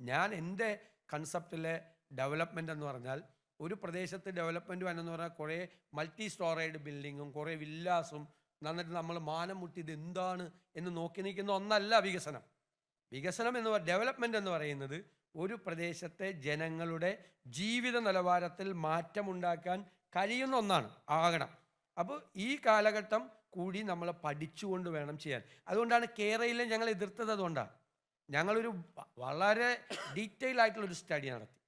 ഞാൻ എൻ്റെ കൺസെപ്റ്റിലെ ഡെവലപ്മെൻ്റ് എന്ന് പറഞ്ഞാൽ ഒരു പ്രദേശത്ത് ഡെവലപ്മെൻറ്റ് വന്നെന്ന് പറഞ്ഞാൽ കുറേ മൾട്ടി സ്റ്റോറേഡ് ബിൽഡിങ്ങും കുറേ വില്ലാസും എന്നിട്ട് നമ്മൾ മാനം മുട്ടി ഇത് എന്താണ് എന്ന് നോക്കി നിൽക്കുന്ന ഒന്നല്ല വികസനം. വികസനം എന്ന് ഡെവലപ്മെൻ്റ് എന്ന് പറയുന്നത് ഒരു പ്രദേശത്തെ ജനങ്ങളുടെ ജീവിത നിലവാരത്തിൽ മാറ്റമുണ്ടാക്കാൻ കഴിയുന്ന ഒന്നാണ് ആകണം. അപ്പോൾ ഈ കാലഘട്ടം കൂടി നമ്മൾ പഠിച്ചുകൊണ്ട് വേണം ചെയ്യാൻ. അതുകൊണ്ടാണ് കേരളയിൽ ഞങ്ങൾ എതിർത്തത്. അതുകൊണ്ടാണ് ഞങ്ങളൊരു വളരെ ഡീറ്റെയിൽ ആയിട്ടുള്ളൊരു സ്റ്റഡി നടത്തി.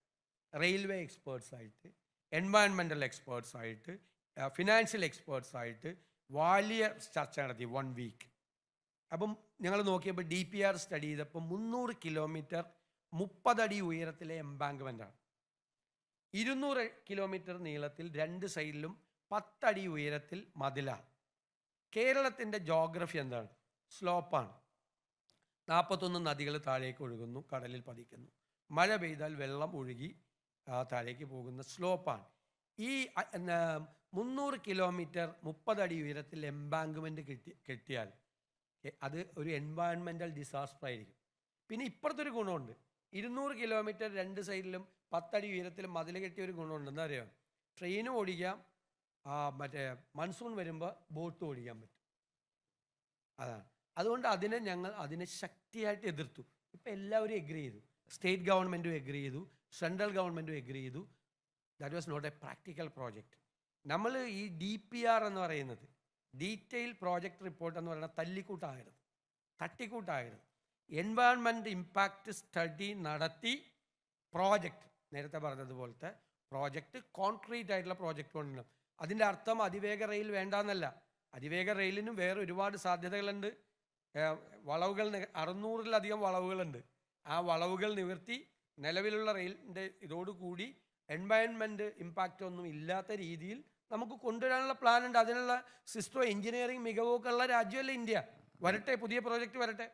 റെയിൽവേ എക്സ്പേർട്സ് ആയിട്ട്, എൻവയൺമെൻറ്റൽ എക്സ്പേർട്സ് ആയിട്ട്, ഫിനാൻഷ്യൽ എക്സ്പേർട്സ് ആയിട്ട് വലിയ ചർച്ച നടത്തി 1 വീക്ക്. അപ്പം ഞങ്ങൾ നോക്കിയപ്പോൾ DPR സ്റ്റഡി ചെയ്തപ്പോൾ 300 കിലോമീറ്റർ 30 അടി ഉയരത്തിലെ എംബാങ്ക്മെൻ്റാണ്. 200 കിലോമീറ്റർ നീളത്തിൽ 2 സൈഡിലും 10 അടി ഉയരത്തിൽ മതിലാണ്. കേരളത്തിൻ്റെ ജോഗ്രഫി എന്താണ്? സ്ലോപ്പാണ്. 41 നദികൾ താഴേക്ക് ഒഴുകുന്നു, കടലിൽ പതിക്കുന്നു. മഴ പെയ്താൽ വെള്ളം ഒഴുകി താഴേക്ക് പോകുന്ന സ്ലോപ്പാണ്. ഈ 300 കിലോമീറ്റർ 30 അടി ഉയരത്തിൽ എംബാങ്ക്മെൻറ്റ് കെട്ടിയാൽ അത് ഒരു എൻവയൺമെൻറ്റൽ ഡിസാസ്റ്റർ ആയിരിക്കും. പിന്നെ ഇപ്പുറത്തൊരു ഗുണമുണ്ട്. 200 കിലോമീറ്റർ 2 സൈഡിലും 10 അടി ഉയരത്തിൽ മതിൽ കെട്ടിയ ഒരു ഗുണമുണ്ട്. എന്താ അറിയാം? ട്രെയിനും ഓടിക്കാം, മറ്റേ മൺസൂൺ വരുമ്പോൾ ബോട്ട് ഓടിക്കാൻ പറ്റും. അതാണ്. അതുകൊണ്ട് ഞങ്ങൾ അതിനെ ശക്തിയായിട്ട് എതിർത്തു. ഇപ്പം എല്ലാവരും എഗ്രി ചെയ്തു. സ്റ്റേറ്റ് ഗവൺമെൻറ്റും എഗ്രി ചെയ്തു, സെൻട്രൽ ഗവൺമെൻറ്റും എഗ്രി ചെയ്തു. That was not a practical project. നമ്മൾ ഈ DPR എന്ന് പറയുന്നത്, ഡീറ്റെയിൽ പ്രോജക്റ്റ് റിപ്പോർട്ട് എന്ന് പറയുന്നത് തട്ടിക്കൂട്ടാകരുത്. എൻവയൺമെൻറ്റ് ഇമ്പാക്റ്റ് സ്റ്റഡി നടത്തി പ്രോജക്റ്റ്, നേരത്തെ പറഞ്ഞതുപോലത്തെ പ്രോജക്റ്റ്, കോൺക്രീറ്റ് ആയിട്ടുള്ള പ്രോജക്റ്റ് കൊണ്ടുവരണം. അതിൻ്റെ അർത്ഥം അതിവേഗ റെയിൽ വേണ്ടാന്നല്ല. അതിവേഗ റെയിലിനും വേറെ ഒരുപാട് സാധ്യതകളുണ്ട്. വളവുകൾ 600-ലധികം വളവുകളുണ്ട്. ആ വളവുകൾ നിവർത്തി നിലവിലുള്ള റെയിലിൻ്റെ ഇതോടുകൂടി എൻവയൺമെൻറ്റ് ഇമ്പാക്റ്റ് ഒന്നും ഇല്ലാത്ത രീതിയിൽ നമുക്ക് കൊണ്ടുവരാനുള്ള പ്ലാൻ ഉണ്ട്. അതിനുള്ള സിസ്റ്റം എഞ്ചിനീയറിംഗ് മികവൊക്കെ ഉള്ള രാജ്യമല്ല ഇന്ത്യ. വരട്ടെ, പുതിയ പ്രോജക്റ്റ് വരട്ടെ.